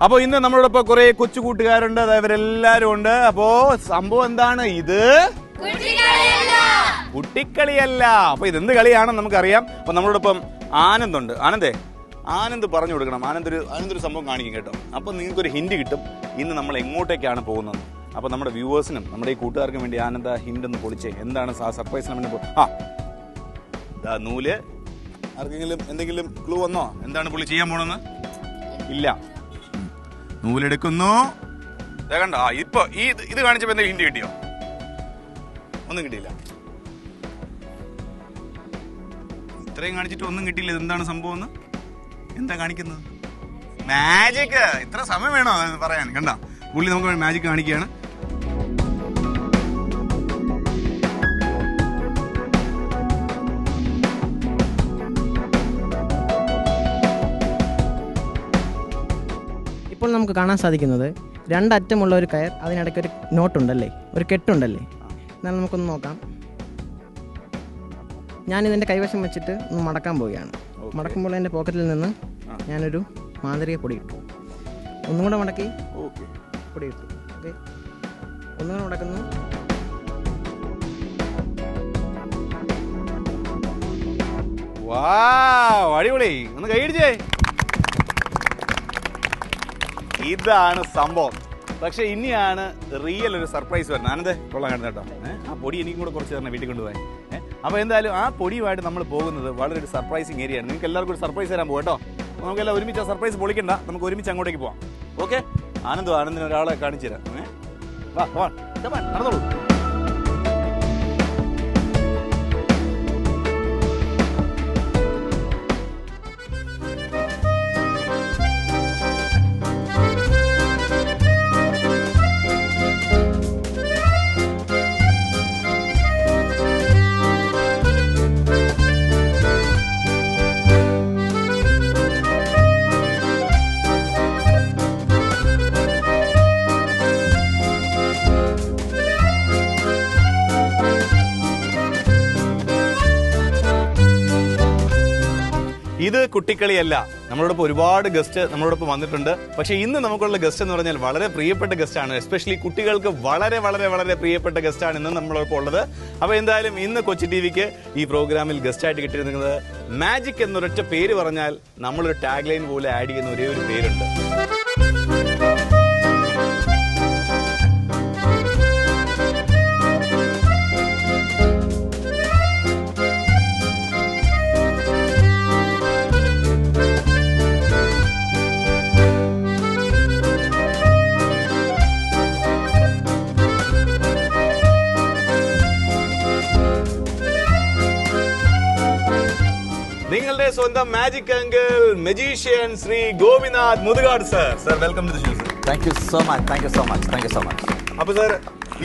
അപ്പൊ ഇന്ന് നമ്മളോടൊപ്പം കുറെ കൊച്ചു കൂട്ടുകാരുണ്ട്, അവരെല്ലാരും ഉണ്ട്. അപ്പോ സംഭവം എന്താണ്? ഇത് കുട്ടിക്കളിയല്ല. അപ്പൊ ഇതെന്ത് കളിയാണെന്ന് നമുക്കറിയാം. അപ്പൊ നമ്മളോടൊപ്പം ആനന്ദുണ്ട്. ആനന്ദ് പറഞ്ഞു കൊടുക്കണം. ആനന്ദൊരു സംഭവം കാണിക്കും കേട്ടോ. അപ്പൊ നിങ്ങൾക്കൊരു ഹിന്റ് കിട്ടും ഇന്ന് നമ്മൾ എങ്ങോട്ടേക്കാണ് പോകുന്നത്. അപ്പൊ നമ്മുടെ വ്യൂവേഴ്സിനും നമ്മുടെ ഈ കൂട്ടുകാർക്കും വേണ്ടി ആനന്ദ ഹിന്റ് ഒന്ന് പൊളിച്ചേ. എന്താണ് സർപ്രൈസ്? നൂല്. ആർക്കെങ്കിലും എന്തെങ്കിലും ക്ലൂ വന്നോ? എന്താണ് പുള്ളി ചെയ്യാൻ പോണെന്ന്? ഇല്ല. നൂലെടുക്കുന്നു. കണ്ടോ? ഇപ്പൊ ഇത് കാണിച്ചപ്പോ എന്തെങ്കിലും ഹിന്റ് കിട്ടിയോ? ഒന്നും കിട്ടിയില്ല. ഇത്രയും കാണിച്ചിട്ട് ഒന്നും കിട്ടിയില്ല. എന്താണ് സംഭവം? എന്താ കാണിക്കുന്നത്? മാജിക്. ഇത്ര സമയം വേണോ പറയാൻ? കണ്ടോ, പുള്ളി നമുക്ക് മാജിക് കാണിക്കുകയാണ്. ഇപ്പോൾ നമുക്ക് കാണാൻ സാധിക്കുന്നത് രണ്ടറ്റമുള്ള ഒരു കയർ, അതിനിടയ്ക്ക് ഒരു നോട്ടുണ്ടല്ലേ, ഒരു കെട്ടുണ്ടല്ലേ. എന്നാൽ നമുക്കൊന്ന് നോക്കാം. ഞാനിതിൻ്റെ കൈവശം വെച്ചിട്ട് ഒന്ന് മടക്കാൻ പോവുകയാണ്. മടക്കുമ്പോൾ എൻ്റെ പോക്കറ്റിൽ നിന്ന് ഞാനൊരു മാന്ത്രിക പൊടി ഇട്ടു. ഒന്നും കൂടെ മടക്കി പൊടി ഇട്ടു. ഓക്കെ, ഒന്നും കൂടെ മടക്കുന്നു. അടിപൊളി. ഒന്ന് കൈയടിച്ചേ. ഇതാണ് സംഭവം. പക്ഷെ ഇനിയാണ് റിയൽ ഒരു സർപ്രൈസ് വരുന്നത്. ആനന്ദേ, കൊള്ളാൻ കാണുന്ന കേട്ടോ. ആ പൊടി എനിക്കും കൂടെ കുറച്ച് തരണം, വീട്ടിൽ കൊണ്ടുപോയി. അപ്പോൾ എന്തായാലും ആ പൊടിയുമായിട്ട് നമ്മൾ പോകുന്നത് വളരെ ഒരു സർപ്രൈസിങ് ഏരിയ ആണ്. നിങ്ങൾക്ക് എല്ലാവർക്കും ഒരു സർപ്രൈസ് തരാൻ പോകും കേട്ടോ. നമുക്കെല്ലാം ഒരുമിച്ച് ആ സർപ്രൈസ് പൊളിക്കണ്ട, നമുക്ക് ഒരുമിച്ച് അങ്ങോട്ടേക്ക് പോവാം. ഓക്കെ, ആനന്ദിന് ഒരാളെ കാണിച്ചു തരാം. നടന്നോളൂ. ഇത് കുട്ടിക്കളിയല്ല. നമ്മളോടൊപ്പം ഒരുപാട് ഗസ്റ്റ് നമ്മളോടൊപ്പം വന്നിട്ടുണ്ട്. പക്ഷെ ഇന്ന് നമുക്കുള്ള ഗസ്റ്റ് എന്ന് പറഞ്ഞാൽ വളരെ പ്രിയപ്പെട്ട ഗസ്റ്റ് ആണ്. എസ്പെഷ്യലി കുട്ടികൾക്ക് വളരെ വളരെ വളരെ പ്രിയപ്പെട്ട ഗസ്റ്റ് ആണ് ഇന്ന് നമ്മളോടൊപ്പം ഉള്ളത്. അപ്പൊ എന്തായാലും ഇന്ന് കൊച്ചി ടിവിക്ക് ഈ പ്രോഗ്രാമിൽ ഗസ്റ്റ് ആയിട്ട് കിട്ടിയിരുന്നത് മാജിക് എന്നൊരൊറ്റ പേര് പറഞ്ഞാൽ നമ്മളൊരു ടാഗ് ലൈൻ പോലെ ആഡ് ചെയ്യുന്ന ഒരേ ഒരു പേരുണ്ട്. നിങ്ങളുടെ സ്വന്തം magic uncle magician Shri Gopinath Muthukad sir. Sir, welcome to the show. Sir, thank you so much. അപ്പൊ സർ,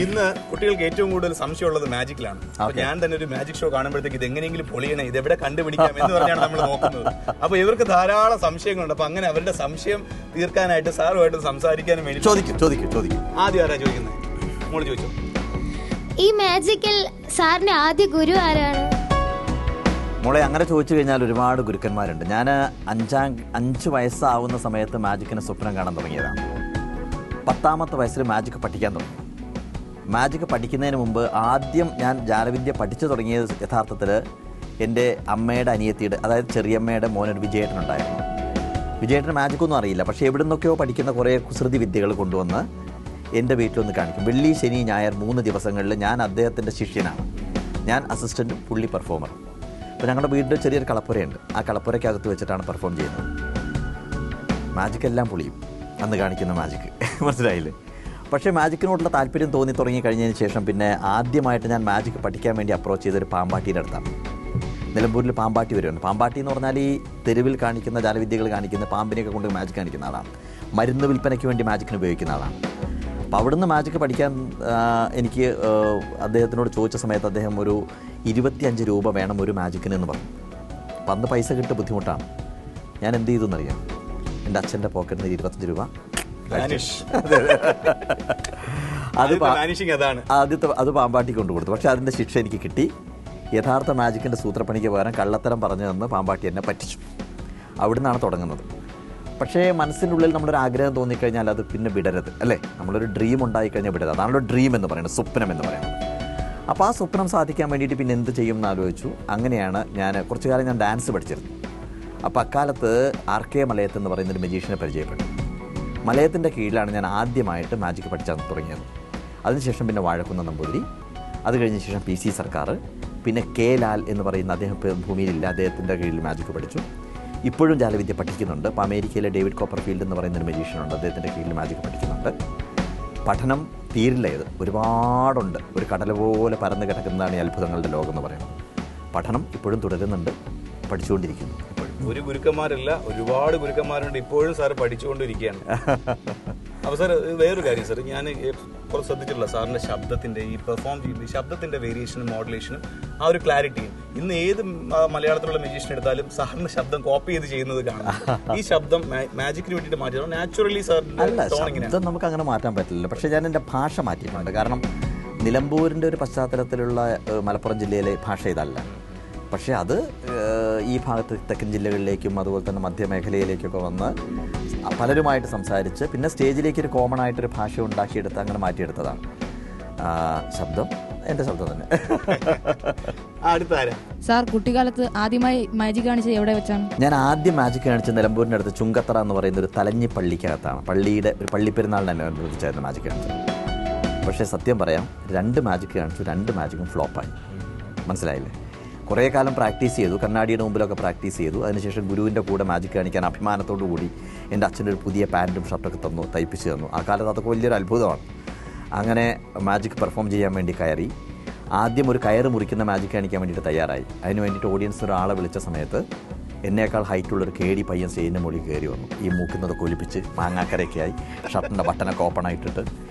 ഇന്ന് കുട്ടികൾക്ക് ഏറ്റവും കൂടുതൽ സംശയമുള്ളത് മാജിക്കിലാണ്. ഞാൻ തന്നെ ഒരു മാജിക് ഷോ കാണുമ്പോഴത്തേക്ക് ഇത് എങ്ങനെയെങ്കിലും പൊളിയണേ, ഇത് എവിടെ കണ്ടുപിടിക്കാം എന്ന് പറഞ്ഞാണ് നമ്മൾ നോക്കുന്നത്. അപ്പൊ ഇവർക്ക് ധാരാളം സംശയങ്ങളുണ്ട്. അപ്പൊ അങ്ങനെ അവരുടെ സംശയം തീർക്കാനായിട്ട് സാറുമായിട്ട് സംസാരിക്കാനും വേണ്ടി ചോദിക്കും. ആദ്യം ആരാ ചോദിക്കുന്നത്? മോള് ചോദിച്ചോ. ഈ മാജിക്കിൽ സാറിന്റെ ആദ്യ ഗുരു ആരാണ്? മോളെ, അങ്ങനെ ചോദിച്ചു കഴിഞ്ഞാൽ ഒരുപാട് ഗുരുക്കന്മാരുണ്ട്. ഞാൻ 5 വയസ്സാവുന്ന സമയത്ത് മാജിക്കിന് സ്വപ്നം കാണാൻ തുടങ്ങിയതാണ്. 10ാമത്തെ വയസ്സിൽ മാജിക് പഠിക്കാൻ തുടങ്ങി. മാജിക് പഠിക്കുന്നതിന് മുമ്പ് ആദ്യം ഞാൻ ജാലവിദ്യ പഠിച്ചു തുടങ്ങിയത് യഥാർത്ഥത്തിൽ എൻ്റെ അമ്മയുടെ അനിയത്തിയുടെ, അതായത് ചെറിയമ്മയുടെ മോനൊരു വിജയേട്ടനുണ്ടായിരുന്നു. വിജയേട്ടന് മാജിക്കൊന്നും അറിയില്ല. പക്ഷേ എവിടെ നിന്നൊക്കെയോ പഠിക്കുന്ന കുറേ കുസൃതി വിദ്യകൾ കൊണ്ടുവന്ന് എൻ്റെ വീട്ടിലൊന്ന് കാണിക്കും. വെള്ളി, ശനി, ഞായർ 3 ദിവസങ്ങളിൽ ഞാൻ അദ്ദേഹത്തിൻ്റെ ശിഷ്യനാണ്. ഞാൻ അസിസ്റ്റൻറ്റും പുള്ളി പെർഫോമറും. അപ്പോൾ ഞങ്ങളുടെ വീട്ടിൽ ചെറിയൊരു കളപ്പുരയുണ്ട്. ആ കളപ്പുരയ്ക്കകത്ത് വെച്ചിട്ടാണ് പെർഫോം ചെയ്യുന്നത്. മാജിക് എല്ലാം പൊളിയും അന്ന് കാണിക്കുന്ന മാജിക്. മനസ്സിലായില്ലേ? പക്ഷേ മാജിക്കിനോടുള്ള താല്പര്യം തോന്നി തുടങ്ങി കഴിഞ്ഞതിന് ശേഷം പിന്നെ ആദ്യമായിട്ട് ഞാൻ മാജിക് പഠിക്കാൻ വേണ്ടി അപ്രോച്ച് ചെയ്തൊരു പാമ്പാട്ടിയുടെ അടുത്താണ്. നിലമ്പൂരിൽ പാമ്പാട്ടി വരുന്നുണ്ട്. പാമ്പാട്ടി എന്ന് പറഞ്ഞാൽ ഈ തെരുവിൽ കാണിക്കുന്ന ജാലവിദ്യകൾ കാണിക്കുന്ന പാമ്പിനെയൊക്കെ കൊണ്ട് മാജിക് കാണിക്കുന്ന ആളാണ്. മരുന്ന് വിൽപ്പനയ്ക്ക് വേണ്ടി മാജിക്കിന് ഉപയോഗിക്കുന്ന ആളാണ്. അപ്പോൾ അവിടുന്ന് മാജിക് പഠിക്കാൻ എനിക്ക് അദ്ദേഹത്തിനോട് ചോദിച്ച സമയത്ത് അദ്ദേഹം ഒരു 25 രൂപ വേണം ഒരു മാജിക്കിന് എന്ന് പറഞ്ഞു. അപ്പം അന്ന് പൈസ കിട്ടുക ബുദ്ധിമുട്ടാണ്. ഞാൻ എന്ത് ചെയ്തു എന്നറിയാം? എൻ്റെ അച്ഛൻ്റെ പോക്കറ്റിൽ നിന്ന് 25 രൂപ അത് പാമ്പാട്ടി കൊണ്ടു കൊടുത്തു. പക്ഷെ അതിൻ്റെ ശിക്ഷ എനിക്ക് കിട്ടി. യഥാർത്ഥ മാജിക്കിൻ്റെ സൂത്രപ്പണിക്ക് പകരം കള്ളത്തരം പറഞ്ഞു തന്ന് പാമ്പാട്ടി എന്നെ പറ്റിച്ചു. അവിടുന്നാണ് തുടങ്ങുന്നത്. പക്ഷേ മനസ്സിൻ്റെ ഉള്ളിൽ നമ്മളൊരു ആഗ്രഹം തോന്നിക്കഴിഞ്ഞാൽ അത് പിന്നെ വിടരുത് അല്ലേ. നമ്മളൊരു ഡ്രീം ഉണ്ടായിക്കഴിഞ്ഞാൽ വിടരുത്. അതാണല്ലോ ഡ്രീം എന്ന് പറയുന്നത്, സ്വപ്നം എന്ന് പറയുന്നത്. അപ്പോൾ ആ സ്വപ്നം സാധിക്കാൻ വേണ്ടിയിട്ട് പിന്നെ എന്ത് ചെയ്യും എന്ന് ആലോചിച്ചു. അങ്ങനെയാണ് ഞാൻ കുറച്ചു കാലം ഞാൻ ഡാൻസ് പഠിച്ചിരുന്നു. അപ്പോൾ അക്കാലത്ത് RK മലയത്ത് എന്ന് പറയുന്നൊരു മജീഷ്യനെ പരിചയപ്പെട്ടു. മലയത്തിൻ്റെ കീഴിലാണ് ഞാൻ ആദ്യമായിട്ട് മാജിക് പഠിച്ചാൽ തുടങ്ങിയത്. അതിനുശേഷം പിന്നെ വാഴക്കുന്ന് നമ്പൂതിരി, അത് കഴിഞ്ഞ ശേഷം PC സർക്കാർ, പിന്നെ K ലാൽ എന്ന് പറയുന്ന അദ്ദേഹം ഭൂമിയിലില്ല, അദ്ദേഹത്തിൻ്റെ കീഴിൽ മാജിക് പഠിച്ചു. ഇപ്പോഴും ജാലവിദ്യ പഠിക്കുന്നുണ്ട്. ഇപ്പോൾ അമേരിക്കയിലെ ഡേവിഡ് കോപ്പർഫീൽഡ് എന്ന് പറയുന്നൊരു മജീഷ്യനുണ്ട്, അദ്ദേഹത്തിൻ്റെ കീഴിൽ മാജിക് പഠിക്കുന്നുണ്ട്. പഠനം തീരില്ല, ഇത് ഒരുപാടുണ്ട്. ഒരു കടൽ പോലെ പരന്ന് കിടക്കുന്നതാണ് ഈ അത്ഭുതങ്ങളുടെ ലോകം എന്ന് പറയുന്നത്. പഠനം ഇപ്പോഴും തുടരുന്നുണ്ട്, പഠിച്ചുകൊണ്ടിരിക്കുന്നു. ഒരു ഗുരുക്കന്മാരല്ല, ഒരുപാട് ഗുരുക്കന്മാരുണ്ട്, ഇപ്പോഴും സാർ പഠിച്ചുകൊണ്ടിരിക്കുകയാണ്. അപ്പോൾ സാർ വേറൊരു കാര്യം സാർ, ഞാൻ കുറച്ച് ശ്രദ്ധിച്ചിട്ടുള്ള സാറിൻ്റെ ശബ്ദത്തിൻ്റെ ഈ പെർഫോം ചെയ്യുന്ന ശബ്ദത്തിൻ്റെ വേരിയേഷനും മോഡുലേഷനും ആ ഒരു ക്ലാരിറ്റിയും ഇന്ന് ഏത് മലയാളത്തിലുള്ള മ്യൂസിഷ്യൻ എടുത്താലും സാറിൻ്റെ ശബ്ദം കോപ്പി ചെയ്ത് ചെയ്യുന്നത് കാണാം. ഈ ശബ്ദം മാജിക്കിന് വേണ്ടിയിട്ട് മാറ്റിയോ നാച്ചുറലി സാറിൻ്റെ ടോൺ എങ്ങനെയാണ്? ശബ്ദം നമുക്ക് അങ്ങനെ മാറ്റാൻ പറ്റില്ല. പക്ഷേ ഞാൻ എൻ്റെ ഭാഷ മാറ്റിയിട്ടുണ്ട്. കാരണം നിലമ്പൂരിൻ്റെ ഒരു പശ്ചാത്തലത്തിലുള്ള മലപ്പുറം ജില്ലയിലെ ഭാഷ ഇതല്ല. പക്ഷേ അത് ഈ ഭാഗത്ത് തെക്കൻ ജില്ലകളിലേക്കും അതുപോലെ തന്നെ മധ്യമേഖലയിലേക്കൊക്കെ വന്ന് പലരുമായിട്ട് സംസാരിച്ച് പിന്നെ സ്റ്റേജിലേക്ക് ഒരു കോമൺ ആയിട്ടൊരു ഭാഷ ഉണ്ടാക്കിയെടുത്ത് അങ്ങനെ മാറ്റിയെടുത്തതാണ്. ശബ്ദം എൻ്റെ ശബ്ദം തന്നെ. സാർ കുട്ടിക്കാലത്ത് ആദ്യമായി മാജിക് കാണിച്ചത് എവിടെ വെച്ചാണ്? ഞാൻ ആദ്യം മാജിക് കാണിച്ചത് നിലമ്പൂരിൻ്റെ അടുത്ത് ചുങ്കത്തറ എന്ന് പറയുന്ന ഒരു തലഞ്ഞി പള്ളിക്കകത്താണ്. പള്ളിയുടെ ഒരു പള്ളിപ്പെരുന്നാളിനെ അനുബന്ധിച്ചായിരുന്നു മാജിക് കാണിച്ചത്. പക്ഷേ സത്യം പറയാം, 2 മാജിക് കാണിച്ചു, 2 മാജിക്കും ഫ്ലോപ്പായി. മനസ്സിലായില്ലേ? കുറേ കാലം പ്രാക്ടീസ് ചെയ്തു, കണ്ണാടിയുടെ മുമ്പിലൊക്കെ പ്രാക്ടീസ് ചെയ്തു. അതിനുശേഷം ഗുരുവിൻ്റെ കൂടെ മാജിക് കാണിക്കാൻ അഭിമാനത്തോടു കൂടി എൻ്റെ അച്ഛനൊരു പുതിയ പാൻറ്റും ഷർട്ടൊക്കെ തന്നു, തയ്പ്പിച്ച് തന്നു. ആ കാലത്ത് അതൊക്കെ വലിയൊരു അത്ഭുതമാണ്. അങ്ങനെ മാജിക് പെർഫോം ചെയ്യാൻ വേണ്ടി കയറി. ആദ്യം ഒരു കയറ് മുറിക്കുന്ന മാജിക് കാണിക്കാൻ വേണ്ടിയിട്ട് തയ്യാറായി. അതിന് വേണ്ടിയിട്ട് ഓഡിയൻസ് ഒരാളെ വിളിച്ച സമയത്ത് എന്നേക്കാൾ ഹൈറ്റുള്ളൊരു കേടി പയ്യൻ സ്റ്റേജിൻ്റെ മുകളിൽ കയറി വന്നു. ഈ മൂക്കുന്നതൊക്കെ ഒലിപ്പിച്ച് മാങ്ങാക്കരയൊക്കെയായി ഷർട്ടിൻ്റെ ബട്ടനൊക്കെ ഓപ്പണായിട്ടിട്ട്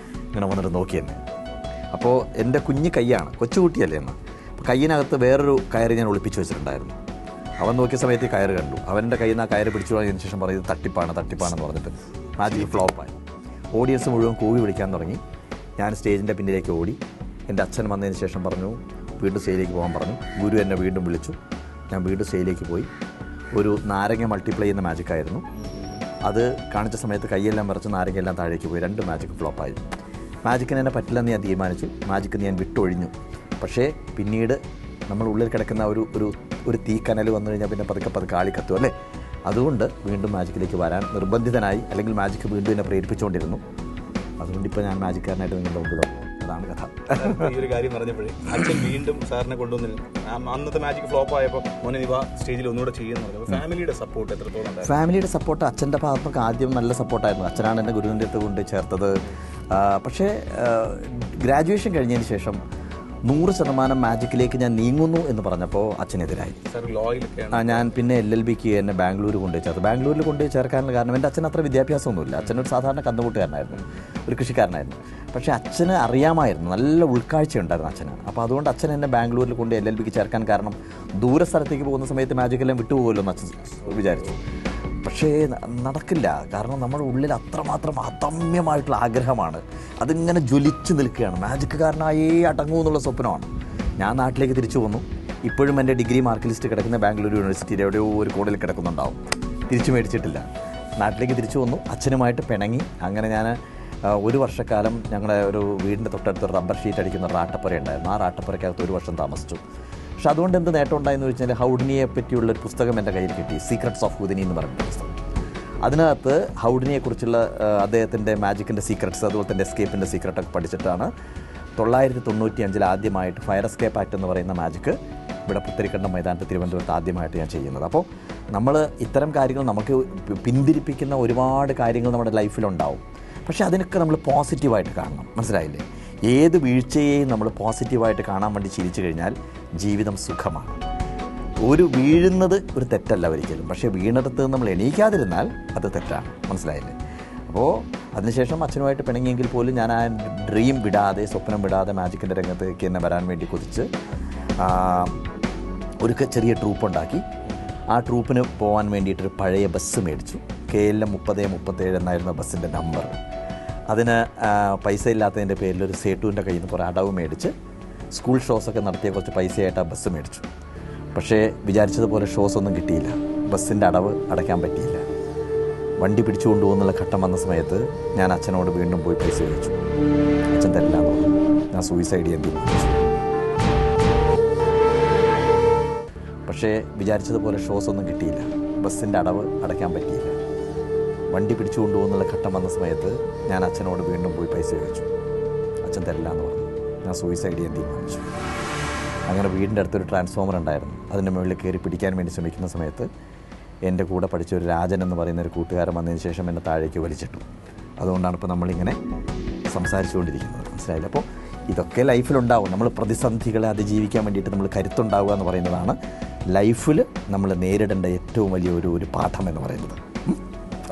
ഇങ്ങനെ വന്നിട്ട് നോക്കി തന്നെ. അപ്പോൾ എൻ്റെ കുഞ്ഞ് കൈയാണ്, കൊച്ചുകുട്ടിയല്ലേ എന്ന്. കയ്യിനകത്ത് വേറൊരു കയറ് ഞാൻ ഒളിപ്പിച്ച് വെച്ചിട്ടുണ്ടായിരുന്നു. അവൻ നോക്കിയ സമയത്ത് ഈ കയറ് കണ്ടു. അവൻ്റെ കയ്യിൽ നിന്ന് ആ കയറ് പിടിച്ചു പോയതിന് ശേഷം പറയുന്നത് തട്ടിപ്പാണെന്ന് പറഞ്ഞിട്ട് മാജിക് ഫ്ലോപ്പായി. ഓഡിയൻസ് മുഴുവൻ കൂവി വിളിക്കാൻ തുടങ്ങി. ഞാൻ സ്റ്റേജിൻ്റെ പിന്നിലേക്ക് ഓടി. എൻ്റെ അച്ഛൻ വന്നതിന് ശേഷം പറഞ്ഞു വീണ്ടും സ്റ്റേജിലേക്ക് പോകാൻ പറഞ്ഞു. ഗുരു എന്നെ വീണ്ടും വിളിച്ചു. ഞാൻ വീണ്ടും സ്റ്റേജിലേക്ക് പോയി. ഒരു നാരങ്ങ മൾട്ടിപ്ലൈ ചെയ്യുന്ന മാജിക്കായിരുന്നു. അത് കാണിച്ച സമയത്ത് കൈയെല്ലാം വിറച്ച് നാരങ്ങയെല്ലാം താഴേക്ക് പോയി. 2 മാജിക് ഫ്ലോപ്പായി. മാജിക്കിന് എന്നെ പറ്റില്ലെന്ന് ഞാൻ തീരുമാനിച്ചു. മാജിക്കിന് ഞാൻ വിട്ടൊഴിഞ്ഞു. പക്ഷേ പിന്നീട് നമ്മൾ ഉള്ളിൽ കിടക്കുന്ന ഒരു തീക്കനൽ വന്നു കഴിഞ്ഞാൽ പിന്നെ പതുക്കെ ആളി കത്തും അല്ലേ. അതുകൊണ്ട് വീണ്ടും മാജിക്കിലേക്ക് വരാൻ നിർബന്ധിതനായി. അല്ലെങ്കിൽ മാജിക്ക് വീണ്ടും എന്നെ പ്രേരിപ്പിച്ചുകൊണ്ടിരുന്നു. അതുകൊണ്ട് ഇപ്പോൾ ഞാൻ മാജിക്കാരനായിട്ട് നിങ്ങളുടെ മുമ്പിലോ. അതാണ് കഥ. ഈ ഒരു കാര്യം പറഞ്ഞപ്പോഴേ അച്ഛൻ വീണ്ടും സാറിനെ കൊണ്ടുവന്നിരുന്നു. അന്നത്തെ മാജിക് ഫ്ലോപ്പ് ആയപ്പോൾ മോനെ ഇവ സ്റ്റേജിൽ ഒന്നുകൂടെ ചെയ്യുന്നു പറഞ്ഞു. ഫാമിലിയുടെ സപ്പോർട്ട് എത്രത്തോളം? ഫാമിലിയുടെ സപ്പോർട്ട് അച്ഛൻ്റെ ഭാഗത്തൊക്കെ ആദ്യം നല്ല സപ്പോർട്ടായിരുന്നു. അച്ഛനാണ് എന്നെ ഗുരുവിൻ്റെ അടുത്ത് കൊണ്ട് ചേർത്തത്. പക്ഷേ ഗ്രാജുവേഷൻ കഴിഞ്ഞതിന് ശേഷം 100% മാജിക്കിലേക്ക് ഞാൻ നീങ്ങുന്നു എന്ന് പറഞ്ഞപ്പോൾ അച്ഛനെതിരായി. ഞാൻ പിന്നെ LLBക്ക് എന്നെ ബാംഗ്ലൂർ കൊണ്ടുപോയി ചേർത്തു. ബാംഗ്ലൂരിൽ കൊണ്ടുപോയി ചേർക്കാനുള്ള കാരണം എൻ്റെ അച്ഛൻ അത്ര വിദ്യാഭ്യാസമൊന്നുമില്ല. അച്ഛനൊരു സാധാരണ കന്നുകൂട്ടുകാരനായിരുന്നു, ഒരു കൃഷിക്കാരനായിരുന്നു. പക്ഷേ അച്ഛന് അറിയാമായിരുന്നു, നല്ല ഉൾക്കാഴ്ചയുണ്ടായിരുന്നു അച്ഛന്. അപ്പോൾ അതുകൊണ്ട് അച്ഛൻ എന്നെ ബാംഗ്ലൂരിൽ കൊണ്ട് LLBക്ക് ചേർക്കാൻ കാരണം ദൂര സ്ഥലത്തേക്ക് പോകുന്ന സമയത്ത് മാജിക്കെല്ലാം വിട്ടുപോകുമല്ലോ എന്ന് അച്ഛൻ വിചാരിച്ചു. പക്ഷേ നടക്കില്ല. കാരണം നമ്മുടെ ഉള്ളിൽ അത്രമാത്രം അദമ്യമായിട്ടുള്ള ആഗ്രഹമാണ്. അതിങ്ങനെ ജ്വലിച്ച് നിൽക്കുകയാണ്. മാജിക്കുകാരനായേ അടങ്ങൂ എന്നുള്ള സ്വപ്നമാണ്. ഞാൻ നാട്ടിലേക്ക് തിരിച്ചു വന്നു. ഇപ്പോഴും എൻ്റെ ഡിഗ്രി മാർക്ക് ലിസ്റ്റ് കിടക്കുന്ന ബാംഗ്ലൂർ യൂണിവേഴ്സിറ്റിയിൽ എവിടെയോ ഒരു കോണിൽ കിടക്കുന്നുണ്ടാവും. തിരിച്ചു മേടിച്ചിട്ടില്ല. നാട്ടിലേക്ക് തിരിച്ചു വന്നു. അച്ഛനുമായിട്ട് പിണങ്ങി. അങ്ങനെ ഞാൻ 1 വർഷക്കാലം ഞങ്ങളുടെ ഒരു വീടിൻ്റെ തൊട്ടടുത്ത് റബ്ബർ ഷീറ്റ് അടിക്കുന്ന റാട്ടപ്പുര ഉണ്ടായിരുന്നു. ആ റാട്ടപ്പുരയ്ക്കകത്ത് 1 വർഷം താമസിച്ചു. പക്ഷെ അതുകൊണ്ട് എന്ത് നേട്ടം ഉണ്ടായെന്ന് വെച്ചാൽ ഹൗഡിനിയെ പറ്റിയുള്ളൊരു പുസ്തകം എൻ്റെ കയ്യിൽ കിട്ടി. സീക്രട്സ് ഓഫ് ഹുദിനി എന്ന് പറയുന്ന പുസ്തകം. അതിനകത്ത് ഹൗഡിനിയെക്കുറിച്ചുള്ള അദ്ദേഹത്തിൻ്റെ മാജിക്കിൻ്റെ സീക്രട്സ്, അതുപോലെ തന്നെ എസ്കേപ്പിൻ്റെ സീക്രട്ടൊക്കെ പഠിച്ചിട്ടാണ് 995 ആദ്യമായിട്ട് ഫയർ എസ്കേപ്പ് ആക്ട് എന്ന് പറയുന്ന മാജിക്ക് ഇവിടെ പുത്തരിക്കണ്ടം മൈതാനത്ത് തിരുവനന്തപുരത്ത് ആദ്യമായിട്ട് ഞാൻ ചെയ്യുന്നത്. അപ്പോൾ നമ്മൾ ഇത്തരം കാര്യങ്ങൾ നമുക്ക് പിന്തിരിപ്പിക്കുന്ന ഒരുപാട് കാര്യങ്ങൾ നമ്മുടെ ലൈഫിലുണ്ടാവും. പക്ഷേ അതിനൊക്കെ നമ്മൾ പോസിറ്റീവായിട്ട് കാണണം. മനസ്സിലായില്ലേ? ഏത് വീഴ്ചയെയും നമ്മൾ പോസിറ്റീവായിട്ട് കാണാൻ വേണ്ടി ചിരിച്ചു കഴിഞ്ഞാൽ ജീവിതം സുഖമാണ്. വീഴുന്നത് ഒരു തെറ്റല്ല ഒരിക്കലും. പക്ഷേ വീണെടുത്ത് നമ്മൾ എണീക്കാതിരുന്നാൽ അത് തെറ്റാണ്. മനസ്സിലായില്ലേ? അപ്പോൾ അതിനുശേഷം അച്ഛനുമായിട്ട് പിണങ്ങിയെങ്കിൽ പോലും ഞാൻ ആ ഡ്രീം വിടാതെ, സ്വപ്നം വിടാതെ മാജിക്കിൻ്റെ രംഗത്തേക്ക് തന്നെ വരാൻ വേണ്ടി കൊതിച്ച് ഒരു ചെറിയ ട്രൂപ്പ് ഉണ്ടാക്കി. ആ ട്രൂപ്പിന് പോകാൻ വേണ്ടിയിട്ടൊരു പഴയ ബസ് മേടിച്ചു. KLM 3037 എന്നായിരുന്നു ബസ്സിൻ്റെ നമ്പർ. അതിന് പൈസ ഇല്ലാത്തതിൻ്റെ പേരിൽ ഒരു സേട്ടുവിൻ്റെ കയ്യിൽ നിന്ന് കുറേ അടവ് മേടിച്ച് സ്കൂൾ ഷോസൊക്കെ നടത്തിയ കുറച്ച് പൈസയായിട്ട് ആ ബസ് മേടിച്ചു. പക്ഷേ വിചാരിച്ചതുപോലെ ഷോസ് ഒന്നും കിട്ടിയില്ല. ബസ്സിൻ്റെ അടവ് അടയ്ക്കാൻ പറ്റിയില്ല. വണ്ടി പിടിച്ചു കൊണ്ടുപോകുന്നുള്ള ഘട്ടം വന്ന സമയത്ത് ഞാൻ അച്ഛനോട് വീണ്ടും പോയി പൈസ ചോദിച്ചു. അച്ഛൻ തരില്ല എന്ന് പറഞ്ഞു. ഞാൻ സൂയിസൈഡ് ചെയ്യാൻ തീരുമാനിച്ചു. പക്ഷേ വിചാരിച്ചതുപോലെ ഷോസ് ഒന്നും കിട്ടിയില്ല. ബസ്സിൻ്റെ അടവ് അടയ്ക്കാൻ പറ്റിയില്ല. വണ്ടി പിടിച്ചു കൊണ്ടുപോകുന്നുള്ള ഘട്ടം വന്ന സമയത്ത് ഞാൻ അച്ഛനോട് വീണ്ടും പോയി പൈസ ചോദിച്ചു. അച്ഛൻ തരില്ല എന്ന് പറഞ്ഞു. ഞാൻ സൂയിസൈഡ് ചെയ്യാൻ തീരുമാനിച്ചു. അങ്ങനെ വീടിൻ്റെ അടുത്തൊരു ട്രാൻസ്ഫോമർ ഉണ്ടായിരുന്നു. അതിൻ്റെ മുകളിൽ കയറി പിടിക്കാൻ വേണ്ടി ശ്രമിക്കുന്ന സമയത്ത് എൻ്റെ കൂടെ പഠിച്ച ഒരു രാജൻ എന്ന് പറയുന്ന ഒരു കൂട്ടുകാരൻ വന്നതിന് ശേഷം എന്നെ താഴേക്ക് വലിച്ചിട്ടു. അതുകൊണ്ടാണ് ഇപ്പോൾ നമ്മളിങ്ങനെ സംസാരിച്ചുകൊണ്ടിരിക്കുന്നത്. മനസ്സിലായില്ല? അപ്പോൾ ഇതൊക്കെ ലൈഫിലുണ്ടാവും. നമ്മൾ പ്രതിസന്ധികളെ അതിജീവിക്കാൻ വേണ്ടിയിട്ട് നമ്മൾ കരുത്തുണ്ടാവുക എന്ന് പറയുന്നതാണ് ലൈഫിൽ നമ്മൾ നേരിടേണ്ട ഏറ്റവും വലിയ ഒരു പാഠം എന്ന് പറയുന്നത്.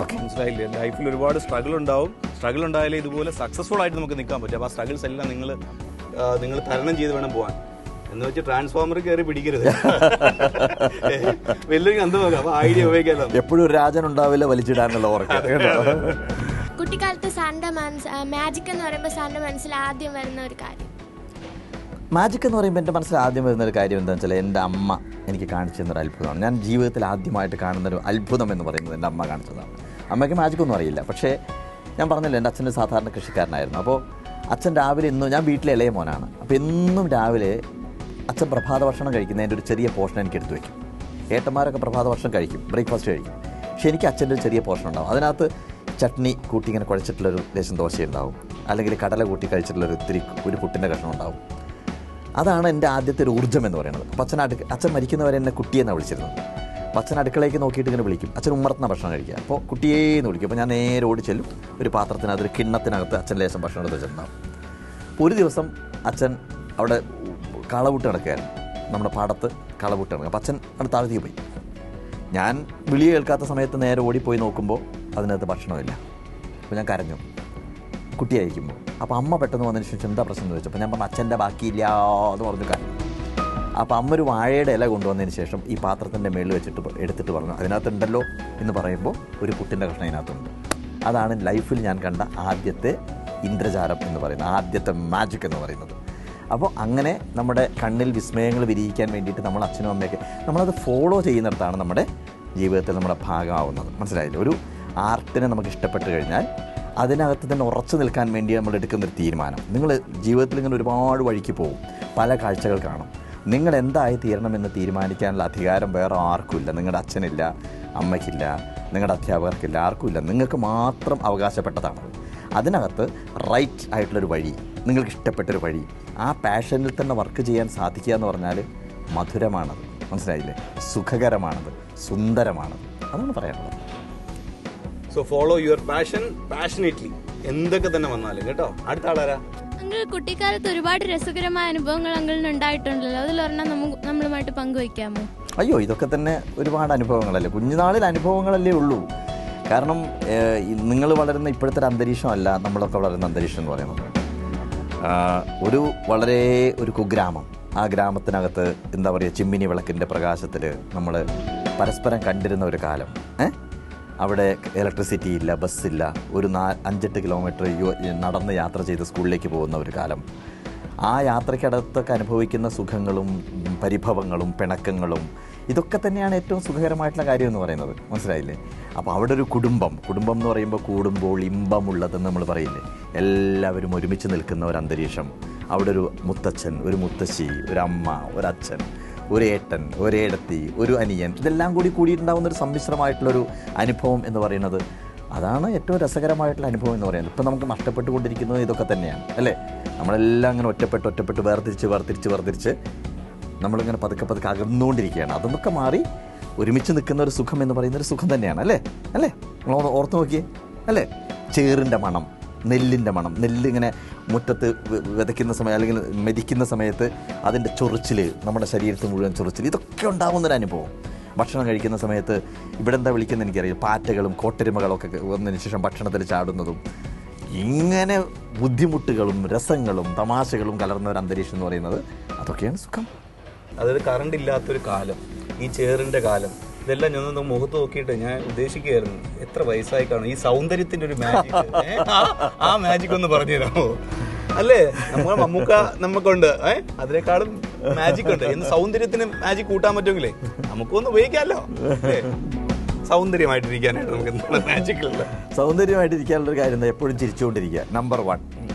ഓക്കെ, മനസ്സിലായില്ലേ? ലൈഫിൽ ഒരുപാട് സ്ട്രഗിൾ ഉണ്ടാവും. സ്ട്രഗിൾ ഉണ്ടായാലേ ഇതുപോലെ സക്സസ്ഫുൾ ആയിട്ട് നമുക്ക് നിൽക്കാൻ പറ്റും. അപ്പോൾ ആ സ്ട്രഗിൾസ് എല്ലാം നിങ്ങൾ തരണം ചെയ്ത് വേണം പോകാൻ. എന്ന് വെച്ച് ട്രാൻസ്ഫോമർ കയറി പിടിക്കരുത്. വലിയൊരു അന്തമാകാം. അപ്പോൾ ഐഡിയ ഉപയോഗിക്കാമല്ലോ. എപ്പോഴും ഒരു രാജൻ ഉണ്ടാവില്ല വലിച്ചിടാനുള്ള ഓർക്ക. കുട്ടിക്കാലത്ത് സാറിൻ്റെ മാജിക് എന്ന് പറയുമ്പോൾ സാറിൻ്റെ മനസ്സിൽ ആദ്യം വരുന്ന ഒരു കാര്യം? മാജിക് എന്ന് പറയുമ്പോൾ എൻ്റെ മനസ്സിൽ ആദ്യം വരുന്നൊരു കാര്യം എന്താണെന്ന് വെച്ചാൽ എൻ്റെ അമ്മ എനിക്ക് കാണിച്ചു തന്നൊരു അത്ഭുതമാണ്. ഞാൻ ജീവിതത്തിൽ ആദ്യമായിട്ട് കാണുന്നൊരു അത്ഭുതം എന്ന് പറയുന്നത് എൻ്റെ അമ്മ കാണിച്ചതാണ്. അമ്മയ്ക്ക് മാജിക്കൊന്നും അറിയില്ല. പക്ഷേ ഞാൻ പറഞ്ഞില്ല, എൻ്റെ അച്ഛൻ്റെ സാധാരണ കൃഷിക്കാരനായിരുന്നു. അപ്പോൾ അച്ഛൻ രാവിലെ ഞാൻ വീട്ടിലെ ഇളയ മോനാണ്. അപ്പോൾ എന്നും രാവിലെ അച്ഛൻ പ്രഭാത ഭക്ഷണം കഴിക്കുന്നതിൻ്റെ ഒരു ചെറിയ പോർഷൻ എനിക്ക് എടുത്തു വയ്ക്കും. ഏട്ടന്മാരൊക്കെ പ്രഭാത ഭക്ഷണം കഴിക്കും, ബ്രേക്ക്ഫാസ്റ്റ് കഴിക്കും. പക്ഷേ എനിക്ക് അച്ഛൻ്റെ ഒരു ചെറിയ പോർഷൻ ഉണ്ടാവും. അതിനകത്ത് ചട്നി കൂട്ടി ഇങ്ങനെ കുഴച്ചിട്ടുള്ളൊരു ലേശം ദോശയുണ്ടാവും, അല്ലെങ്കിൽ കടല കൂട്ടി കഴിച്ചിട്ടുള്ളൊരു ഒരു പുട്ടിൻ്റെ കഷ്ണം ഉണ്ടാവും. അതാണ് എൻ്റെ ആദ്യത്തെ ഒരു ഊർജ്ജം എന്ന് പറയുന്നത്. അപ്പോൾ അച്ഛൻ മരിക്കുന്നവരെ എന്നെ കുട്ടിയെന്നാണ് വിളിച്ചിരുന്നത്. അപ്പോൾ അച്ഛൻ അടുക്കളയ്ക്ക് നോക്കിയിട്ട് ഇങ്ങനെ വിളിക്കും. അച്ഛൻ ഉമ്മറത്തുന്ന ഭക്ഷണം കഴിക്കുക. അപ്പോൾ കുട്ടിയേന്ന് വിളിക്കും. അപ്പോൾ ഞാൻ നേരെ ഓടി ചെല്ലും. ഒരു പാത്രത്തിനകത്ത്, ഒരു കിണ്ണത്തിനകത്ത് അച്ഛൻ ലേശം ഭക്ഷണം എടുത്ത് വെച്ചിട്ടുണ്ടാവും. അപ്പോൾ ഒരു ദിവസം അച്ഛൻ അവിടെ കളവൂട്ട് കിടക്കുകയായിരുന്നു. നമ്മുടെ പാടത്ത് കളവൂട്ട് കിടക്കുക. അപ്പോൾ അച്ഛൻ അവിടെ താഴ്ത്തിക്ക് പോയി. ഞാൻ വിളി കേൾക്കാത്ത സമയത്ത് നേരെ ഓടിപ്പോയി നോക്കുമ്പോൾ അതിനകത്ത് ഭക്ഷണമില്ല. അപ്പോൾ ഞാൻ കരഞ്ഞു, കുട്ടിയായിരിക്കുമ്പോൾ. അപ്പോൾ അമ്മ പെട്ടെന്ന് വന്നതിന് ശേഷം എന്താ പ്രശ്നം എന്ന് ചോദിച്ചപ്പോൾ ഞാൻ പറഞ്ഞു അച്ഛൻ്റെ ബാക്കിയില്ല എന്ന് പറഞ്ഞു കരഞ്ഞു. അപ്പോൾ അമ്മ ഒരു വാഴയുടെ ഇല കൊണ്ടുവന്നതിന് ശേഷം ഈ പാത്രത്തിൻ്റെ മേളിൽ വെച്ചിട്ട് എടുത്തിട്ട് പറഞ്ഞു അതിനകത്തുണ്ടല്ലോ എന്ന് പറയുമ്പോൾ ഒരു പുട്ടിൻ്റെ കഷ്ണം അതിനകത്തുണ്ട്. അതാണ് ലൈഫിൽ ഞാൻ കണ്ട ആദ്യത്തെ ഇന്ദ്രജാലം എന്ന് പറയുന്നത്, ആദ്യത്തെ മാജിക് എന്ന് പറയുന്നത്. അപ്പോൾ അങ്ങനെ നമ്മുടെ കണ്ണിൽ വിസ്മയങ്ങൾ വിരിയിക്കാൻ വേണ്ടിയിട്ട് നമ്മൾ അച്ഛനും അമ്മയൊക്കെ നമ്മളത് ഫോളോ ചെയ്യുന്നിടത്താണ് നമ്മുടെ ജീവിതത്തിൽ നമ്മുടെ ഭാഗമാവുന്നത്. മനസ്സിലായില്ല? ഒരു ആർട്ടിനെ നമുക്ക് ഇഷ്ടപ്പെട്ട് കഴിഞ്ഞാൽ അതിനകത്ത് തന്നെ ഉറച്ചു നിൽക്കാൻ വേണ്ടി നമ്മൾ എടുക്കുന്നൊരു തീരുമാനം. നിങ്ങൾ ജീവിതത്തിൽ ഇങ്ങനെ ഒരുപാട് വഴിക്ക് പോകും, പല കാഴ്ചകൾ കാണും. നിങ്ങൾ എന്തായി തീരണമെന്ന് തീരുമാനിക്കാനുള്ള അധികാരം വേറെ ആർക്കുമില്ല. നിങ്ങളുടെ അച്ഛനില്ല, അമ്മയ്ക്കില്ല, നിങ്ങളുടെ അധ്യാപകർക്കില്ല, ആർക്കുമില്ല. നിങ്ങൾക്ക് മാത്രം അവകാശപ്പെട്ടതാണ്. അതിനകത്ത് റൈറ്റ് ആയിട്ടുള്ളൊരു വഴി, നിങ്ങൾക്ക് ഇഷ്ടപ്പെട്ടൊരു വഴി, ആ പാഷനിൽ തന്നെ വർക്ക് ചെയ്യാൻ സാധിക്കുക എന്ന് പറഞ്ഞാൽ മധുരമാണത്. മനസ്സിലായില്ലേ? സുഖകരമാണത്, സുന്ദരമാണത്. അതാണ് പറയാനുള്ളത്. So follow your passion passionately, എന്തൊക്കെ തന്നെ വന്നാലും കേട്ടോ. അടുത്ത ആളാരാ? അങ്കിൾ, കുട്ടിക്കാലത്ത് ഒരുപാട് രസകരമായ അനുഭവങ്ങൾ അങ്കിളിന് ഉണ്ടായിട്ടുണ്ടല്ലോ, അതിലൊരെണ്ണം നമ്മളുമായിട്ട് പങ്കുവയ്ക്കാമോ? അയ്യോ, ഇതൊക്കെ തന്നെ ഒരുപാട് അനുഭവങ്ങളല്ലേ. കുഞ്ഞുനാളിൽ അനുഭവങ്ങളല്ലേ ഉള്ളൂ. കാരണം നിങ്ങൾ വളരുന്ന ഇപ്പോഴത്തെ ഒരു അന്തരീക്ഷമല്ല നമ്മളൊക്കെ വളരുന്ന അന്തരീക്ഷം എന്ന് പറയുന്നത്. വളരെ ഒരു കുഗ്രാമം. ആ ഗ്രാമത്തിനകത്ത് എന്താ പറയുക, ചിമ്മിനി വിളക്കിൻ്റെ പ്രകാശത്തിൽ നമ്മൾ പരസ്പരം കണ്ടിരുന്ന ഒരു കാലം. അവിടെ ഇലക്ട്രിസിറ്റി ഇല്ല, ബസ്സില്ല, ഒരു 5-8 കിലോമീറ്റർ നടന്ന് യാത്ര ചെയ്ത് സ്കൂളിലേക്ക് പോകുന്ന ഒരു കാലം. ആ യാത്രയ്ക്കടുത്തൊക്കെ അനുഭവിക്കുന്ന സുഖങ്ങളും പരിഭവങ്ങളും പിണക്കങ്ങളും ഇതൊക്കെ തന്നെയാണ് ഏറ്റവും സുഖകരമായിട്ടുള്ള കാര്യം എന്ന് പറയുന്നത്. മനസ്സിലായില്ലേ? അപ്പോൾ അവിടെ ഒരു കുടുംബം എന്ന് പറയുമ്പോൾ കൂടുമ്പോൾ ഇമ്പമുള്ളതെന്ന് നമ്മൾ പറയില്ലേ, എല്ലാവരും ഒരുമിച്ച് നിൽക്കുന്ന ഒരു അന്തരീക്ഷം. അവിടെ ഒരു മുത്തച്ഛൻ, ഒരു മുത്തശ്ശി, ഒരു അമ്മ, ഒരച്ഛൻ, ഒരു ഏട്ടൻ, ഒരേടത്തി, ഒരു അനിയൻ, ഇതെല്ലാം കൂടിയിട്ടുണ്ടാകുന്നൊരു സമ്മിശ്രമായിട്ടുള്ളൊരു അനുഭവം എന്ന് പറയുന്നത്, അതാണ് ഏറ്റവും രസകരമായിട്ടുള്ള അനുഭവം എന്ന് പറയുന്നത്. ഇപ്പം നമുക്ക് നഷ്ടപ്പെട്ടുകൊണ്ടിരിക്കുന്നത് ഇതൊക്കെ തന്നെയാണ് അല്ലേ. നമ്മളെല്ലാം അങ്ങനെ ഒറ്റപ്പെട്ട് വേർതിരിച്ച് നമ്മളിങ്ങനെ പതുക്കെ അകന്നുകൊണ്ടിരിക്കുകയാണ്. അതൊക്കെ മാറി ഒരുമിച്ച് നിൽക്കുന്ന ഒരു സുഖം എന്ന് പറയുന്നൊരു സുഖം തന്നെയാണ് അല്ലേ. നമ്മൾ ഓർത്ത് നോക്കിയേ അല്ലേ. ചേറിൻ്റെ മണം, നെല്ലിൻ്റെ മണം, നെല്ലിങ്ങനെ മുറ്റത്ത് വിതയ്ക്കുന്ന സമയം അല്ലെങ്കിൽ മെതിക്കുന്ന സമയത്ത് അതിൻ്റെ ചൊറിച്ചിൽ, നമ്മുടെ ശരീരത്തിൽ മുഴുവൻ ചൊറിച്ചിൽ, ഇതൊക്കെ ഉണ്ടാകുന്നൊരു അനുഭവം. ഭക്ഷണം കഴിക്കുന്ന സമയത്ത് ഇവിടെ എന്താ വിളിക്കുന്നത് എനിക്കറിയാം, പാറ്റകളും കോട്ടരുമകളൊക്കെ വന്നതിന് ശേഷം ഭക്ഷണത്തിൽ ചാടുന്നതും, ഇങ്ങനെ ബുദ്ധിമുട്ടുകളും രസങ്ങളും തമാശകളും കലർന്ന ഒരു അന്തരീക്ഷം എന്ന് പറയുന്നത് അതൊക്കെയാണ് സുഖം. അതായത് കറണ്ട് ഇല്ലാത്തൊരു കാലം, ഈ ചേറിൻ്റെ കാലം, ഇതെല്ലാം ഞാൻ മുഖത്ത് നോക്കിയിട്ട് ഞാൻ ഉദ്ദേശിക്കുകയായിരുന്നു എത്ര വയസ്സായി കാണും ഈ സൗന്ദര്യത്തിന്റെ ഒരു മാജിക്. ആ മാജിക് ഒന്ന് പറഞ്ഞു തരാമോ? അല്ലേ, നമ്മൾ മമ്മൂക്ക നമുക്കുണ്ട്, അതിനേക്കാളും മാജിക് ഉണ്ട്. എന്ന് സൗന്ദര്യത്തിന് മാജിക് കൂട്ടാൻ പറ്റുമെങ്കിലേ നമുക്കൊന്ന് ഉപയോഗിക്കാമല്ലോ. സൗന്ദര്യമായിട്ടിരിക്കാനായിട്ട് നമുക്ക് എന്താണ് മാജിക്കുള്ളത്? സൗന്ദര്യമായിട്ടിരിക്കാനുള്ളൊരു കാര്യം എന്താ, എപ്പോഴും ചിരിച്ചുകൊണ്ടിരിക്കുക. നമ്പർ 1.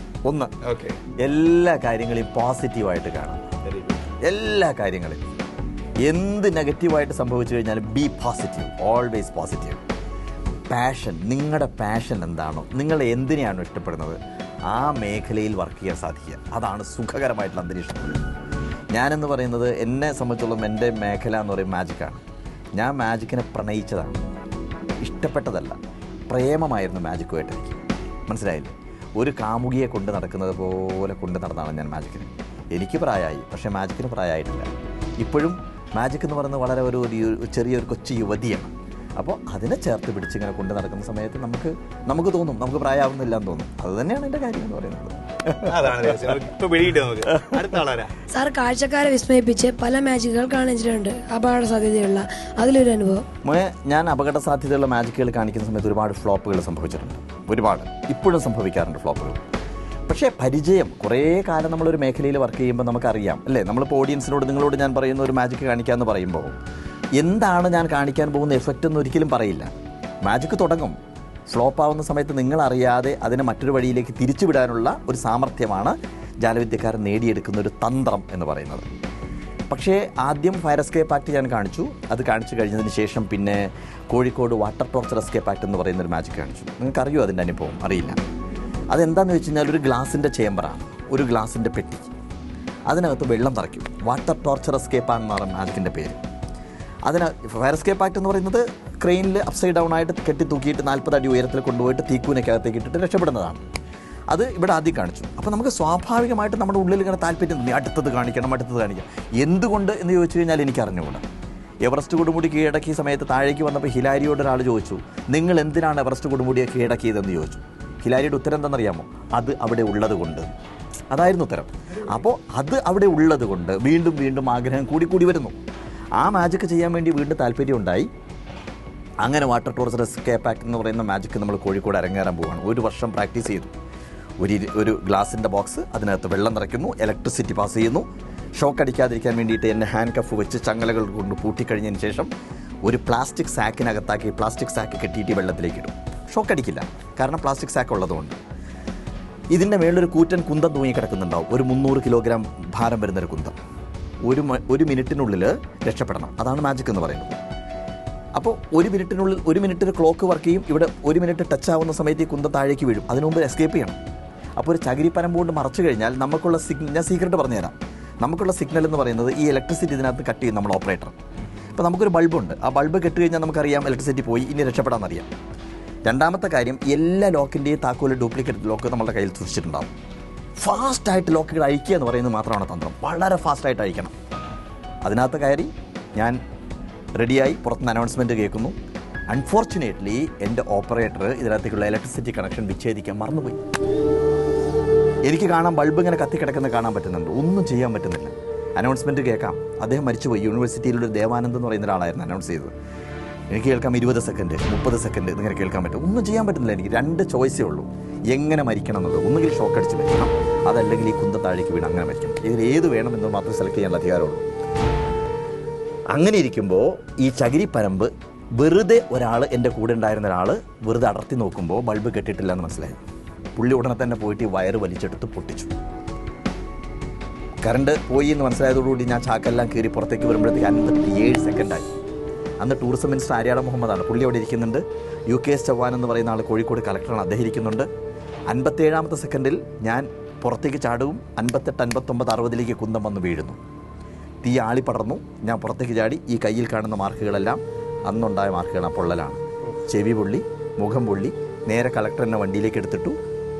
ഒന്ന്, ഓക്കെ, എല്ലാ കാര്യങ്ങളെയും പോസിറ്റീവായിട്ട് കാണാം. എല്ലാ കാര്യങ്ങളും എന്ത് നെഗറ്റീവായിട്ട് സംഭവിച്ചു കഴിഞ്ഞാലും B positive, always positive. Passion, നിങ്ങളുടെ പാഷൻ എന്താണോ, നിങ്ങൾ എന്തിനെയാണോ ഇഷ്ടപ്പെടുന്നത് ആ മേഖലയിൽ വർക്ക് ചെയ്യാൻ സാധിക്കുക. അതാണ് സുഖകരമായിട്ടുള്ള അന്തരീക്ഷം. ഞാനെന്ന് പറയുന്നത്, എന്നെ സംബന്ധിച്ചോളം എൻ്റെ മേഖല എന്ന് പറയുന്നത് മാജിക്കാണ്. ഞാൻ മാജിക്കിനെ പ്രണയിച്ചതാണ്, ഇഷ്ടപ്പെട്ടതല്ല. പ്രേമമായിരുന്നു മാജിക്കുമായിട്ട് എനിക്ക്. മനസ്സിലായില്ലേ? ഒരു കാമുകിയെ കൊണ്ട് നടക്കുന്നത് പോലെ കൊണ്ട് നടന്നതാണ് ഞാൻ മാജിക്കിന്. എനിക്ക് പ്രായമായി, പക്ഷേ മാജിക്കിന് പ്രായമായിട്ടില്ല. ഇപ്പോഴും മാജിക് എന്ന് പറയുന്നത് വളരെ ഒരു ചെറിയൊരു കൊച്ചു യുവതിയാണ്. അപ്പോൾ അതിനെ ചേർത്ത് പിടിച്ചിങ്ങനെ കൊണ്ട് നടക്കുന്ന സമയത്ത് നമുക്ക് തോന്നും നമുക്ക് പ്രായമാവുന്നില്ല എന്ന് തോന്നും. അത് തന്നെയാണ് എൻ്റെ കാര്യം എന്ന് പറയുന്നത്. സാർ, കാഴ്ചക്കാരെ വിസ്മയിപ്പിച്ച് പല മാജിക്കുകൾ കാണിച്ചിട്ടുണ്ട്, അപകട സാധ്യതയുള്ള. അതിലൊരു അനുഭവം, ഞാൻ അപകട സാധ്യതയുള്ള മാജിക്കുകൾ കാണിക്കുന്ന സമയത്ത് ഒരുപാട് ഫ്ലോപ്പുകൾ സംഭവിച്ചിട്ടുണ്ട്. ഒരുപാട്, ഇപ്പോഴും സംഭവിക്കാറുണ്ട് ഫ്ലോപ്പുകൾ. പക്ഷേ പരിചയം, കുറേ കാലം നമ്മളൊരു മേഖലയിൽ വർക്ക് ചെയ്യുമ്പോൾ നമുക്കറിയാം അല്ലേ. നമ്മളിപ്പോൾ ഓഡിയൻസിനോട്, നിങ്ങളോട് ഞാൻ പറയുന്ന ഒരു മാജിക്ക് കാണിക്കാമെന്ന് പറയുമ്പോൾ എന്താണ് ഞാൻ കാണിക്കാൻ പോകുന്ന എഫക്റ്റ് എന്ന് ഒരിക്കലും പറയില്ല. മാജിക്ക് തുടങ്ങും, ഫ്ലോപ്പ് ആവുന്ന സമയത്ത് നിങ്ങളറിയാതെ അതിനെ മറ്റൊരു വഴിയിലേക്ക് തിരിച്ചുവിടാനുള്ള ഒരു സാമർഥ്യമാണ് ജാലവിദ്യക്കാരൻ നേടിയെടുക്കുന്ന ഒരു തന്ത്രം എന്ന് പറയുന്നത്. പക്ഷേ ആദ്യം ഫയർ എസ്കേപ്പ് ആക്ട് ഞാൻ കാണിച്ചു. അത് കാണിച്ചു കഴിഞ്ഞതിന് ശേഷം പിന്നെ Kozhikode water torture escape act എന്ന് പറയുന്നൊരു മാജിക് കാണിച്ചു. നിങ്ങൾക്കറിയോ അതിൻ്റെ അനുഭവം? അറിയില്ല. അതെന്താണെന്ന് വെച്ച് കഴിഞ്ഞാൽ ഒരു ഗ്ലാസിൻ്റെ ചേമ്പറാണ്, ഒരു ഗ്ലാസിൻ്റെ പെട്ടി, അതിനകത്ത് വെള്ളം നിറയ്ക്കും. വാട്ടർ ടോർച്ചർ എസ്കേപ്പ് ആണെന്ന് പറയുന്ന മാജിക്കിൻ്റെ പേര്. ഫയർ എസ്കേപ്പ് ആക്ട് എന്ന് പറയുന്നത് ക്രെയിനിൽ അപ്സൈഡ് ഡൗൺ ആയിട്ട് കെട്ടി തൂക്കിയിട്ട് 40 അടി ഉയരത്തിൽ കൊണ്ടുപോയിട്ട് തീക്കൂനക്കകത്തേക്ക് ഇട്ടിട്ട് രക്ഷപ്പെടുന്നതാണ്. അത് ഇവിടെ ആദ്യം കാണിച്ചു. അപ്പോൾ നമുക്ക് സ്വാഭാവികമായിട്ട് നമ്മുടെ ഉള്ളിൽ ഇങ്ങനെ താല്പര്യം തോന്നി, അടുത്തത് കാണിക്കണം. എന്തുകൊണ്ട് എന്ന് ചോദിച്ചു കഴിഞ്ഞാൽ എനിക്ക് അറിഞ്ഞുകൂടാ. എവറസ്റ്റ് കൊടുമുടി കീഴടക്കിയ സമയത്ത് താഴേക്ക് വന്നപ്പോൾ ഹിലാരിയോട് ഒരാൾ ചോദിച്ചു, നിങ്ങൾ എന്തിനാണ് എവറസ്റ്റ് കൊടുമുടിയെ കീഴടക്കിയതെന്ന് ചോദിച്ചു. ഹിലാരിയുടെ ഉത്തരം എന്താണെന്നറിയാമോ? അത് അവിടെ ഉള്ളത് കൊണ്ട്. അതായിരുന്നു ഉത്തരം. അപ്പോൾ അത് അവിടെ ഉള്ളത് കൊണ്ട് വീണ്ടും വീണ്ടും ആഗ്രഹം കൂടി വരുന്നു. ആ മാജിക്ക് ചെയ്യാൻ വേണ്ടി വീണ്ടും താല്പര്യം ഉണ്ടായി. അങ്ങനെ വാട്ടർ ടോർച്ചർ എസ്കേപ്പ് ആക്ട് എന്ന് പറയുന്ന മാജിക്ക് നമ്മൾ കോഴിക്കോട് അരങ്ങേറാൻ പോവുകയാണ്. 1 വർഷം പ്രാക്ടീസ് ചെയ്തു. ഒരു ഗ്ലാസിൻ്റെ ബോക്സ്, അതിനകത്ത് വെള്ളം നിറയ്ക്കുന്നു, ഇലക്ട്രിസിറ്റി പാസ് ചെയ്യുന്നു. ഷോക്ക് അടിക്കാതിരിക്കാൻ വേണ്ടിയിട്ട് എൻ്റെ ഹാൻഡ് കഫ് വെച്ച് ചങ്ങലകൾ കൊണ്ട് പൂട്ടിക്കഴിഞ്ഞതിന് ശേഷം ഒരു പ്ലാസ്റ്റിക് സാക്കിനകത്താക്കി പ്ലാസ്റ്റിക് സാക്ക് കെട്ടിയിട്ട് വെള്ളത്തിലേക്ക് ഇടും. ഷോക്ക് അടിക്കില്ല, കാരണം പ്ലാസ്റ്റിക് സാക്ക് ഉള്ളതുകൊണ്ട്. ഇതിൻ്റെ മേളിലൊരു കൂറ്റൻ കുന്തം തൂങ്ങിക്കിടക്കുന്നുണ്ടാവും, ഒരു 300 കിലോഗ്രാം ഭാരം വരുന്നൊരു കുന്തം. ഒരു മിനിറ്റിനുള്ളിൽ രക്ഷപ്പെടണം. അതാണ് മാജിക് എന്ന് പറയുന്നത്. അപ്പോൾ 1 മിനിറ്റ് ക്ലോക്ക് വർക്ക് ചെയ്യും. ഇവിടെ 1 മിനിറ്റ് ടച്ച് ആവുന്ന സമയത്ത് ഈ കുന്തം താഴേക്ക് വീഴും. അതിനു മുമ്പ് എസ്കേപ്പ് ചെയ്യണം. അപ്പോൾ ഒരു ചകിരിപ്പരമ്പ് കൊണ്ട് മറച്ചു കഴിഞ്ഞാൽ നമുക്കുള്ള ഞാൻ സീക്രട്ട് പറഞ്ഞുതരാം. നമുക്കുള്ള സിഗ്നൽ എന്ന് പറയുന്നത് ഈ ഇലക്ട്രിസിറ്റി ഇതിനകത്ത് കട്ട് ചെയ്യും നമ്മൾ ഓപ്പറേറ്റർ. ഇപ്പോൾ നമുക്കൊരു ബൾബുണ്ട്, ആ ബൾബ് കെട്ട് കഴിഞ്ഞാൽ നമുക്കറിയാം ഇലക്ട്രിസിറ്റി പോയി, ഇനി രക്ഷപ്പെടാമെന്നറിയാം. രണ്ടാമത്തെ കാര്യം, എല്ലാ ലോക്കിൻ്റെയും താക്കോല് ഡ്യൂപ്ലിക്കേറ്റ് ലോക്ക് നമ്മുടെ കയ്യിൽ സൂക്ഷിച്ചിട്ടുണ്ടാവും. ഫാസ്റ്റായിട്ട് ലോക്കുകൾ അഴിക്കുക എന്ന് പറയുന്നത് മാത്രമാണ് തന്ത്രം. വളരെ ഫാസ്റ്റായിട്ട് അഴിക്കണം. അതിനകത്ത് കയറി ഞാൻ റെഡിയായി പുറത്തുനിന്ന് അനൗൺസ്മെൻറ്റ് കേൾക്കുന്നു. അൺഫോർച്ചുനേറ്റ്ലി എൻ്റെ ഓപ്പറേറ്റർ ഇതിനകത്തേക്കുള്ള ഇലക്ട്രിസിറ്റി കണക്ഷൻ വിച്ഛേദിക്കാൻ മറന്നുപോയി. എനിക്ക് കാണാം ബൾബ് ഇങ്ങനെ കത്തിക്കിടക്കുന്നത് കാണാൻ പറ്റുന്നുണ്ട്, ഒന്നും ചെയ്യാൻ പറ്റുന്നില്ല. അനൗൺസ്മെൻറ്റ് കേൾക്കാം, അദ്ദേഹം മരിച്ചുപോയി. യൂണിവേഴ്സിറ്റിയിലൊരു ദേവാനന്ദ് എന്ന് പറയുന്ന ഒരാളായിരുന്നു അനൗൺസ് ചെയ്തത്. എനിക്ക് കേൾക്കാം 20 സെക്കൻഡ് 30 സെക്കൻഡ് ഇങ്ങനെ കേൾക്കാൻ പറ്റും. ഒന്നും ചെയ്യാൻ പറ്റുന്നില്ല. എനിക്ക് 2 ചോയ്സേ ഉള്ളൂ, എങ്ങനെ മരിക്കണം എന്നുള്ളത്. ഒന്നുകിൽ ഷോക്ക് അടിച്ച് മരിക്കണം, അതല്ലെങ്കിൽ ഈ കുന്തം താഴേക്ക് വീണ് അങ്ങനെ മരിക്കണം. ഇതിൽ ഏത് വേണമെന്ന് മാത്രം സെലക്ട് ചെയ്യാനുള്ള അധികാരമുള്ളൂ. അങ്ങനെ ഇരിക്കുമ്പോൾ ഈ ചകിരിപ്പരമ്പ് വെറുതെ ഒരാൾ, എൻ്റെ കൂടെ ഉണ്ടായിരുന്ന ഒരാൾ വെറുതെ അടർത്തി നോക്കുമ്പോൾ ബൾബ് കെട്ടിയിട്ടില്ല എന്ന് മനസ്സിലായി. പുള്ളി ഉടനെ തന്നെ പോയിട്ട് ഈ വയറ് വലിച്ചെടുത്ത് പൊട്ടിച്ചു. കറണ്ട് പോയി എന്ന് മനസ്സിലായതോടുകൂടി ഞാൻ ചാക്കെല്ലാം കയറി പുറത്തേക്ക് വരുമ്പോഴത്തേക്ക് 57 സെക്കൻഡായി. അന്ന് ടൂറിസം മിനിസ്റ്റർ ആര്യാട മുഹമ്മദാണ്, പുള്ളി അവിടെ ഇരിക്കുന്നുണ്ട്. UKS ചവാൻ എന്ന് പറയുന്ന ആൾ കോഴിക്കോട് കളക്ടറാണ്, അദ്ദേഹം ഇരിക്കുന്നുണ്ട്. 57ാമത്തെ സെക്കൻഡിൽ ഞാൻ പുറത്തേക്ക് ചാടും. 58, 59, 60ലേക്ക് കുന്തം വന്ന് വീഴുന്നു. തീ ആളി പടർന്നു. ഞാൻ പുറത്തേക്ക് ചാടി. ഈ കയ്യിൽ കാണുന്ന മാർക്കുകളെല്ലാം അന്നുണ്ടായ മാർക്കുകളാണ്, പൊള്ളലാണ്. ചെവി പൊള്ളി, മുഖം പൊള്ളി. നേരെ കളക്ടർ എന്നെ വണ്ടിയിലേക്ക് എടുത്തിട്ടു,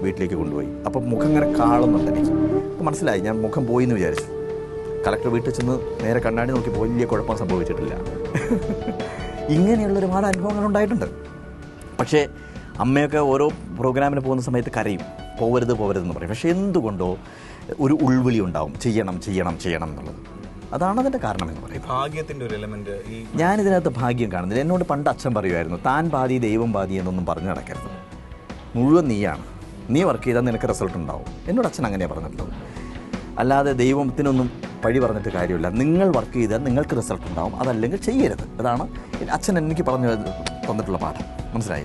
വീട്ടിലേക്ക് കൊണ്ടുപോയി. അപ്പം മുഖം ഇങ്ങനെ കാളുന്നുണ്ട് എനിക്ക്. അപ്പോൾ മനസ്സിലായി ഞാൻ മുഖം പോയി എന്ന് വിചാരിച്ചു. കളക്ടർ വീട്ടിൽ ചെന്ന് നേരെ കണ്ണാടി നോക്കി വലിയ കുഴപ്പം സംഭവിച്ചിട്ടില്ല. ഇങ്ങനെയുള്ള ഒരുപാട് അനുഭവങ്ങൾ ഉണ്ടായിട്ടുണ്ട്. പക്ഷേ അമ്മയൊക്കെ ഓരോ പ്രോഗ്രാമിന് പോകുന്ന സമയത്ത് കരയും, പോവരുതെന്ന് പറയും. പക്ഷേ എന്തുകൊണ്ടോ ഒരു ഉൾവിളി ഉണ്ടാവും, ചെയ്യണം എന്നുള്ളത്. അതാണ് അതിൻ്റെ കാരണം എന്ന് പറയും. ഭാഗ്യത്തിൻ്റെ ഒരു എലമെന്റ് ഞാനിതിനകത്ത് ഭാഗ്യം കാണുന്നില്ല. എന്നോട് പണ്ട് അച്ഛൻ പറയുമായിരുന്നു, താൻ പാതി ദൈവം പാതി എന്നൊന്നും പറഞ്ഞു നടക്കരുത്, മുഴുവൻ നീയാണ്, നീ വർക്ക് ചെയ്താൽ നിനക്ക് റിസൾട്ട് ഉണ്ടാവും. എന്നോട് അച്ഛൻ അങ്ങനെയാണ് പറഞ്ഞിട്ടുള്ളത്. അല്ലാതെ ദൈവത്തിനൊന്നും പഴി പറഞ്ഞിട്ട് കാര്യമില്ല. നിങ്ങൾ വർക്ക് ചെയ്താൽ നിങ്ങൾക്ക് റിസൾട്ട് ഉണ്ടാവും, അതല്ലെങ്കിൽ ചെയ്യരുത്. അതാണ് അച്ഛൻ എനിക്ക് പറഞ്ഞു തന്നിട്ടുള്ള പാഠം മനസ്സിലായി?